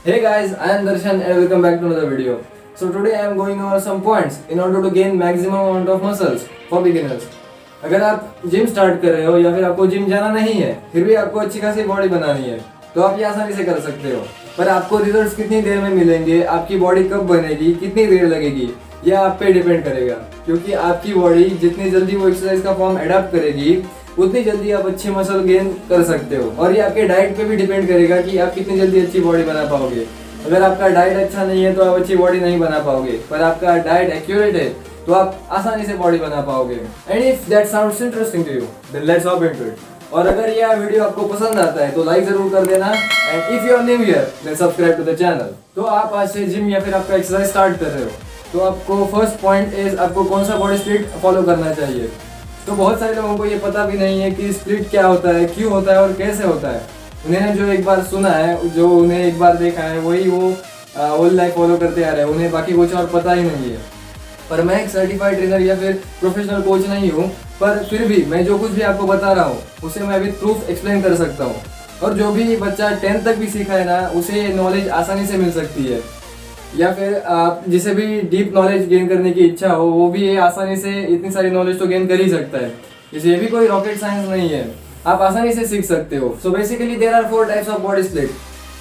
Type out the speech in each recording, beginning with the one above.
Hey guys, I am Darshan and welcome back to another video. So today I am going over some points in order to gain maximum amount of muscles for beginners. अगर आप gym start कर रहे हो या फिर आपको gym जाना नहीं है फिर भी आपको अच्छी खासी बॉडी बनानी है तो आप ये आसानी से कर सकते हो। पर आपको रिजल्ट्स कितनी देर में मिलेंगे, आपकी बॉडी कब बनेगी, कितनी देर लगेगी, यह आप पे डिपेंड करेगा। क्योंकि आपकी बॉडी जितनी जल्दी वो एक्सरसाइज का फॉर्म अडॉप्ट करेगी उतनी जल्दी आप अच्छे मसल गेन कर सकते हो। और ये आपके डाइट पे भी डिपेंड करेगा कि आप कितनी जल्दी अच्छी बॉडी बना पाओगे। अगर आपका डाइट अच्छा नहीं है तो आप अच्छी बॉडी नहीं बना पाओगे, पर आपका डाइट एक्यूरेट है तो आप आसानी से बॉडी बना पाओगे। And if that sounds interesting to you then let's hop into it. और अगर यह वीडियो आपको पसंद आता है तो लाइक जरूर कर देना and if you are new here then subscribe to the channel. तो आप आज से जिम या फिर आपका एक्सरसाइज स्टार्ट कर रहे हो तो आपको फर्स्ट पॉइंट इज आपको कौन सा बॉडी स्प्लिट फॉलो करना चाहिए। तो बहुत सारे लोगों को ये पता भी नहीं है कि स्प्लिट क्या होता है, क्यों होता है और कैसे होता है। उन्हें जो एक बार सुना है, जो उन्हें एक बार देखा है वही वो होल लाइफ फॉलो करते आ रहे हैं, उन्हें बाकी कुछ और पता ही नहीं है। पर मैं एक सर्टिफाइड ट्रेनर या फिर प्रोफेशनल कोच नहीं हूँ, पर फिर भी मैं जो कुछ भी आपको बता रहा हूँ उसे मैं विद प्रूफ एक्सप्लेन कर सकता हूँ। और जो भी बच्चा 10th तक भी सीखा है ना उसे नॉलेज आसानी से मिल सकती है। या फिर आप जिसे भी डीप नॉलेज गेन करने की इच्छा हो वो भी ये आसानी से इतनी सारी नॉलेज तो गेन कर ही सकता है। ये भी कोई रॉकेट साइंस नहीं है, आप आसानी से सीख सकते हो। So basically there are 4 types of body split.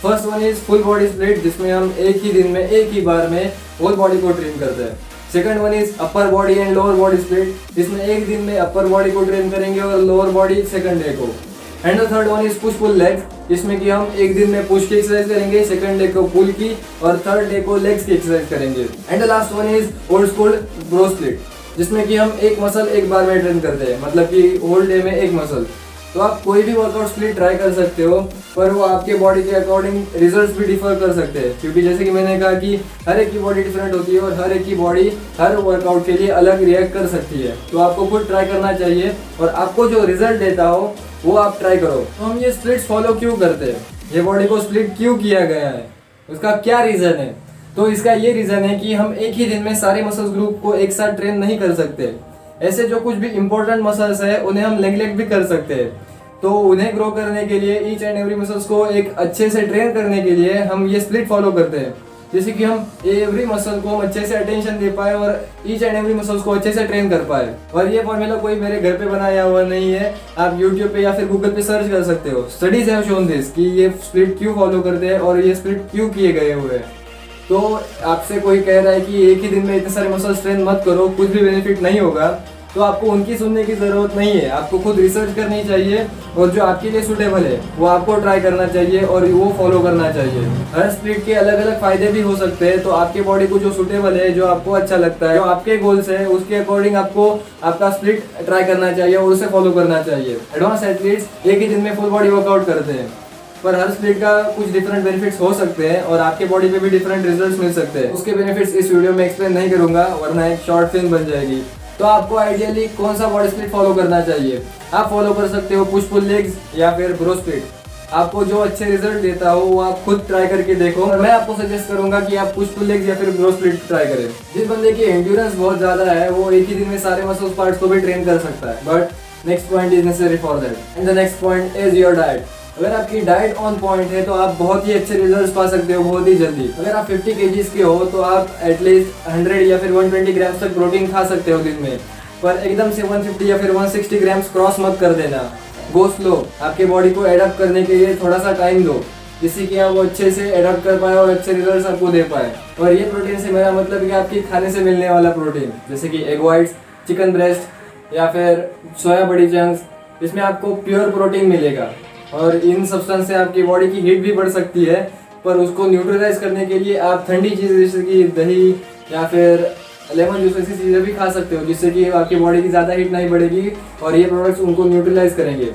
First one is full body split, जिसमें हम एक ही दिन में एक ही बार में होल बॉडी को ट्रेन करते हैं। Second one is upper body and lower body split, जिसमें एक दिन में अपर बॉडी को ट्रेन करेंगे और लोअर बॉडी सेकंड डे को। And the third one is push pull leg, जिसमें कि हम एक दिन में पुश की एक्सरसाइज करेंगे, सेकंड डे को पुल की और थर्ड डे को लेग्स की एक्सरसाइज करेंगे। And the last one is old school bro split, जिसमें कि हम एक मसल एक बार में ट्रेन करते हैं, मतलब कि होल डे में एक मसल। तो आप कोई भी वर्कआउट स्प्लिट ट्राई कर सकते हो, पर वो आपके बॉडी के अकॉर्डिंग रिजल्ट्स भी डिफर कर सकते हैं। क्योंकि जैसे कि मैंने कहा कि हर एक की बॉडी डिफरेंट होती है और हर एक की बॉडी हर वर्कआउट के लिए अलग रिएक्ट कर सकती है। तो आपको खुद ट्राई करना चाहिए और आपको जो रिजल्ट देता हो वो आप ट्राई करो। तो हम ये स्प्लिट्स फॉलो क्यों करते हैं, ये बॉडी को स्प्लिट क्यों किया गया है, उसका क्या रीजन है। तो इसका ये रीजन है कि हम एक ही दिन में सारे मसल्स ग्रुप को एक साथ ट्रेन नहीं कर सकते। ऐसे जो कुछ भी इंपॉर्टेंट मसल्स है उन्हें हम नेग्लेक्ट भी कर सकते हैं। तो उन्हें ग्रो करने के लिए ईच एंड एवरी मसल्स को एक अच्छे से ट्रेन करने के लिए हम ये स्प्लिट फॉलो करते हैं, जैसे कि हम एवरी मसल को हम अच्छे से अटेंशन दे पाए और ईच एंड एवरी मसल्स को अच्छे से ट्रेन कर पाए। और ये फॉर्मूला कोई मेरे घर पे बनाया हुआ नहीं है, आप यूट्यूब पे या फिर गूगल पे सर्च कर सकते हो। स्टडीज हैव शोन दिस कि ये स्प्लिट क्यों फॉलो करते हैं और ये स्प्लिट क्यों किए गए हुए हैं। तो आपसे कोई कह रहा है कि एक ही दिन में इतने सारे मसल्स ट्रेन मत करो, कुछ भी बेनिफिट नहीं होगा, तो आपको उनकी सुनने की जरूरत नहीं है। आपको खुद रिसर्च करनी चाहिए और जो आपके लिए सूटेबल है वो आपको ट्राई करना चाहिए और वो फॉलो करना चाहिए। हर स्प्लिट के अलग अलग फायदे भी हो सकते हैं, तो आपके बॉडी को जो सूटेबल है, जो आपको अच्छा लगता है, जो आपके गोल्स है, उसके अकॉर्डिंग आपको आपका स्प्लिट ट्राई करना चाहिए और उसे फॉलो करना चाहिए। एडवांस एथलीट्स एक ही दिन में फुल बॉडी वर्कआउट करते हैं, पर हर स्प्लिट का कुछ डिफरेंट बेनिफिट्स हो सकते हैं और आपके बॉडी पे भी डिफरेंट रिजल्ट्स मिल सकते हैं। उसके बेनिफिट्स इस वीडियो में एक्सप्लेन नहीं करूंगा वरना एक शॉर्ट फिल्म बन जाएगी। तो आपको आइडियली कौन सा बॉडी स्प्लिट फॉलो करना चाहिए, आप फॉलो कर सकते हो पुश पुल लेग्स या फिर ब्रो स्प्लिट। आपको जो अच्छे रिजल्ट देता हो वो आप खुद ट्राई करके देखो। मैं आपको सजेस्ट करूंगा कि आप पुश पुल लेग्स या फिर ब्रो स्प्लिट ट्राई करें। जिस बंदे की एंड्योरेंस बहुत ज्यादा है वो एक ही दिन में सारे मसल्स पार्ट्स को भी ट्रेन कर सकता है, but next point is necessary for that. And the next point is your diet. अगर आपकी डाइट ऑन पॉइंट है तो आप बहुत ही अच्छे रिजल्ट्स पा सकते हो बहुत ही जल्दी। अगर आप 50 kgs के हो तो आप एटलीस्ट 100 या फिर 120 ग्राम्स तक प्रोटीन खा सकते हो दिन में, पर एकदम से 150 या फिर 160 ग्राम्स क्रॉस मत कर देना। गो स्लो, आपके बॉडी को एडप्ट करने के लिए थोड़ा सा टाइम दो, जिससे कि आप वो अच्छे से एडप्ट कर पाए और अच्छे रिजल्ट्स आपको दे पाए। और ये प्रोटीन से मेरा मतलब कि आपके खाने से मिलने वाला प्रोटीन, जैसे कि एग वाइट्स, चिकन ब्रेस्ट या फिर सोया बड़ी चंक्स, इसमें आपको प्योर प्रोटीन मिलेगा। और इन सब्सटेंस से आपकी बॉडी की हीट भी बढ़ सकती है, पर उसको न्यूट्रलाइज करने के लिए आप ठंडी चीज़ें जैसे कि दही या फिर लेमन जूस ऐसी चीज़ें भी खा सकते हो, जिससे कि आपकी बॉडी की ज़्यादा हीट नहीं बढ़ेगी और ये प्रोडक्ट्स उनको न्यूट्रलाइज करेंगे।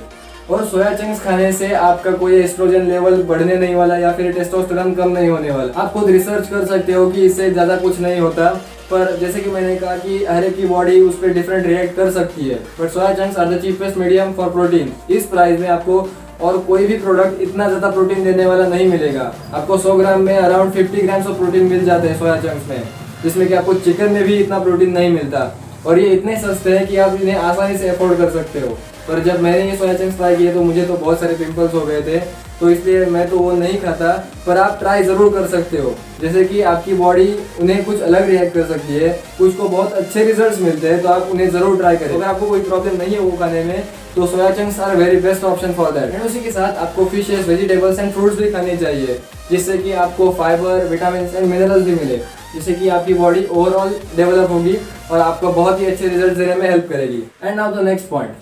और सोया चंक्स खाने से आपका कोई एस्ट्रोजन लेवल बढ़ने नहीं वाला या फिर टेस्टोस्टेरोन कम नहीं होने वाला। आप खुद रिसर्च कर सकते हो कि इससे ज़्यादा कुछ नहीं होता, पर जैसे कि मैंने कहा कि हर एक की बॉडी उस पर डिफरेंट रिएक्ट कर सकती है। But soya chunks are the cheapest medium for protein. इस प्राइस में आपको और कोई भी प्रोडक्ट इतना ज़्यादा प्रोटीन देने वाला नहीं मिलेगा। आपको 100 ग्राम में अराउंड 50 ग्राम्स ऑफ प्रोटीन मिल जाते हैं सोया चंक्स में, जिसमें कि आपको चिकन में भी इतना प्रोटीन नहीं मिलता। और ये इतने सस्ते हैं कि आप इन्हें आसानी से अफोर्ड कर सकते हो। पर जब मैंने ये सोया चंक्स ट्राई किए तो मुझे तो बहुत सारे पिंपल्स हो गए थे, तो इसलिए मैं तो वो नहीं खाता। पर आप ट्राई ज़रूर कर सकते हो, जैसे कि आपकी बॉडी उन्हें कुछ अलग रिएक्ट कर सकती है, कुछ को बहुत अच्छे रिजल्ट्स मिलते हैं, तो आप उन्हें ज़रूर ट्राई करें। अगर आपको कोई प्रॉब्लम नहीं है वो खाने में, तो soya chunks are very best option for that. And उसी के साथ आपको फिशेस, वेजिटेबल्स एंड फ्रूट्स भी खाने चाहिए, जिससे कि आपको फाइबर, विटामिन एंड मिनरल्स भी मिले, जिससे कि आपकी बॉडी ओवरऑल डेवलप होगी और आपको बहुत ही अच्छे रिजल्ट देने में हेल्प करेगी। And now the next point,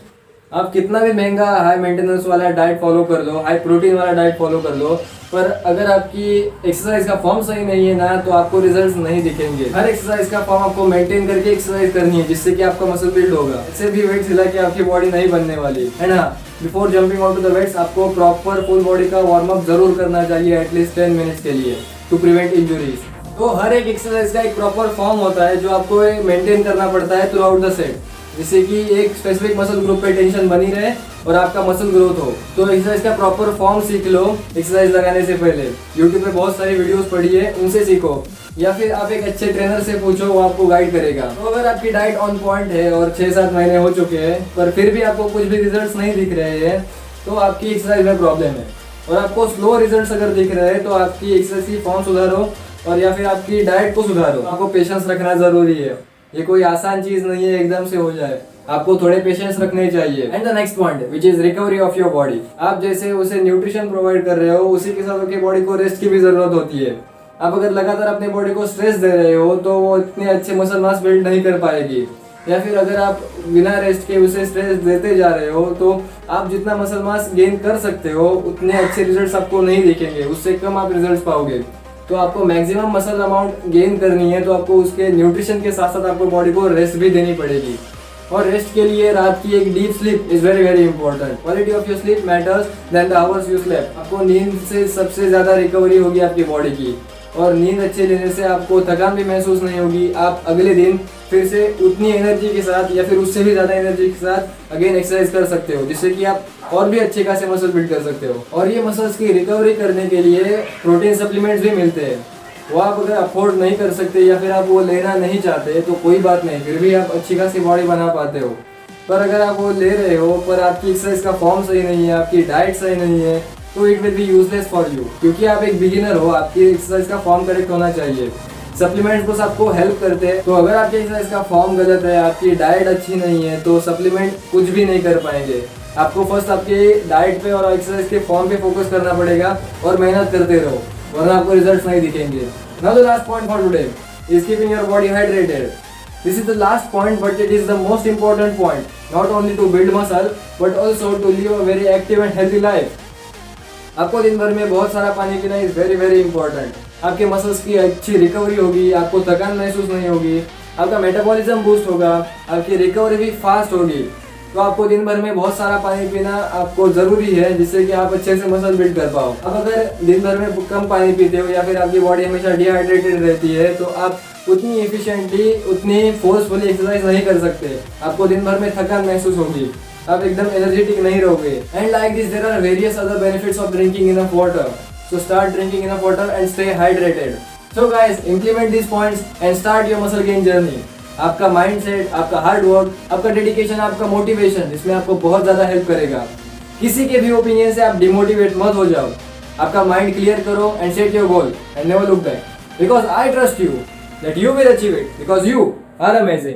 आप कितना भी महंगा हाई मेंटेनेंस वाला डाइट फॉलो कर लो, हाई प्रोटीन वाला डाइट फॉलो कर लो, पर अगर आपकी एक्सरसाइज का फॉर्म सही नहीं है ना, तो आपको रिजल्ट्स नहीं दिखेंगे। हर एक्सरसाइज का फॉर्म आपको मेंटेन करके एक्सरसाइज करनी है, जिससे कि आपका मसल बिल्ड होगा। इससे भी वेट हिला के आपकी बॉडी नहीं बनने वाली है ना। Before jumping out to the weights आपको प्रॉपर फुल बॉडी का वार्म अप जरूर करना चाहिए, एटलीस्ट 10 मिनट्स के लिए, टू प्रिवेंट इंजुरीज। तो हर एक एक्सरसाइज का एक प्रॉपर फॉर्म होता है जो आपको मेंटेन करना पड़ता है थ्रू आउट द सेट, जिससे कि एक स्पेसिफिक मसल ग्रुप पे टेंशन बनी रहे और आपका मसल ग्रोथ हो। तो एक्सरसाइज का प्रॉपर फॉर्म सीख लो एक्सरसाइज लगाने से पहले। यूट्यूब पे बहुत सारी वीडियोस पढ़िए, उनसे सीखो, या फिर आप एक अच्छे ट्रेनर से पूछो, वो आपको गाइड करेगा। तो अगर आपकी डाइट ऑन पॉइंट है और 6-7 महीने हो चुके हैं पर फिर भी आपको कुछ भी रिजल्ट्स नहीं दिख रहे हैं, तो आपकी एक्सरसाइज में प्रॉब्लम है। और आपको स्लो रिजल्ट्स अगर दिख रहे हैं, तो आपकी एक्सरसाइज की फॉर्म सुधारो और या फिर आपकी डाइट को सुधारो। आपको पेशेंस रखना जरूरी है, ये कोई आसान चीज नहीं है एकदम से हो जाए, आपको थोड़े पेशेंस रखने चाहिए। And the next point which is recovery of your body. आप जैसे उसे न्यूट्रिशन प्रोवाइड कर रहे हो, उसी के साथ आपकी बॉडी को रेस्ट की भी जरूरत होती है। आप अगर लगातार अपने बॉडी को स्ट्रेस दे रहे हो, तो वो इतने अच्छे मसल मास बिल्ड नहीं कर पाएगी। या फिर अगर आप बिना रेस्ट के उसे स्ट्रेस देते जा रहे हो, तो आप जितना मसल मास गेन कर सकते हो उतने अच्छे रिजल्ट्स आपको नहीं दिखेंगे, उससे कम आप रिजल्ट्स पाओगे। तो आपको मैक्सिमम मसल अमाउंट गेन करनी है, तो आपको उसके न्यूट्रिशन के साथ साथ आपको बॉडी को रेस्ट भी देनी पड़ेगी। और रेस्ट के लिए रात की एक deep sleep is very very important. Quality of your sleep matters then the hours you slept. आपको नींद से सबसे ज्यादा रिकवरी होगी आपकी बॉडी की, और नींद अच्छे लेने से आपको थकान भी महसूस नहीं होगी। आप अगले दिन फिर से उतनी एनर्जी के साथ या फिर उससे भी ज्यादा एनर्जी के साथ अगेन एक्सरसाइज कर सकते हो, जिससे कि आप और भी अच्छे खासे मसल बिल्ड कर सकते हो। और ये मसल्स की रिकवरी करने के लिए प्रोटीन सप्लीमेंट्स भी मिलते हैं। वो आप अगर अफोर्ड नहीं कर सकते या फिर आप वो लेना नहीं चाहते तो कोई बात नहीं, फिर भी आप अच्छी खासी बॉडी बना पाते हो। पर अगर आप वो ले रहे हो पर आपकी एक्सरसाइज का फॉर्म सही नहीं है, आपकी डाइट सही नहीं है, तो it will be useless for you, क्योंकि आप एक बिगिनर हो, आपकी एक्सरसाइज का फॉर्म करेक्ट होना चाहिए। सप्लीमेंट्स बस आपको हेल्प करते हैं। तो अगर आपकी एक्सरसाइज का फॉर्म गलत है, आपकी डाइट अच्छी नहीं है, तो सप्लीमेंट कुछ भी नहीं कर पाएंगे। आपको फर्स्ट आपके डाइट पे और एक्सरसाइज के फॉर्म पे फोकस करना पड़ेगा और मेहनत करते रहो, वरना आपको रिजल्ट्स नहीं दिखेंगे। Now the last point for today is keeping your body hydrated. This is the last point, but it is the most important point, not only to build muscle but also to live a very active and healthy life. आपको दिन भर में बहुत सारा पानी पीना is very very important. आपके muscles की अच्छी रिकवरी होगी, आपको थकान महसूस नहीं होगी, आपका मेटाबॉलिज्म बूस्ट होगा, आपकी रिकवरी भी फास्ट होगी। तो आपको दिन भर में बहुत सारा पानी पीना आपको जरूरी है, जिससे कि आप अच्छे से मसल बिल्ड कर पाओ। अब अगर दिन भर में कम पानी पीते हो या फिर आपकी बॉडी हमेशा डिहाइड्रेटेड रहती है, तो आप उतनी एफिशिएंटली, उतनी फोर्सफुली एक्सरसाइज नहीं कर सकते। आपको दिन भर में थकान महसूस होगी, आप एकदम एनर्जेटिक नहीं रहोगे। And like this there are various other benefits of drinking enough water. So start drinking enough water and stay hydrated. So guys, implement this points and start your muscle gain journey. आपका mindset, आपका hard work, आपका dedication, आपका motivation, इसमें आपको बहुत ज्यादा help करेगा। किसी के भी ओपिनियन से आप डिमोटिवेट मत हो जाओ। आपका माइंड क्लियर करो and set your goal and never look back, because I trust you that you will achieve it, because you are amazing.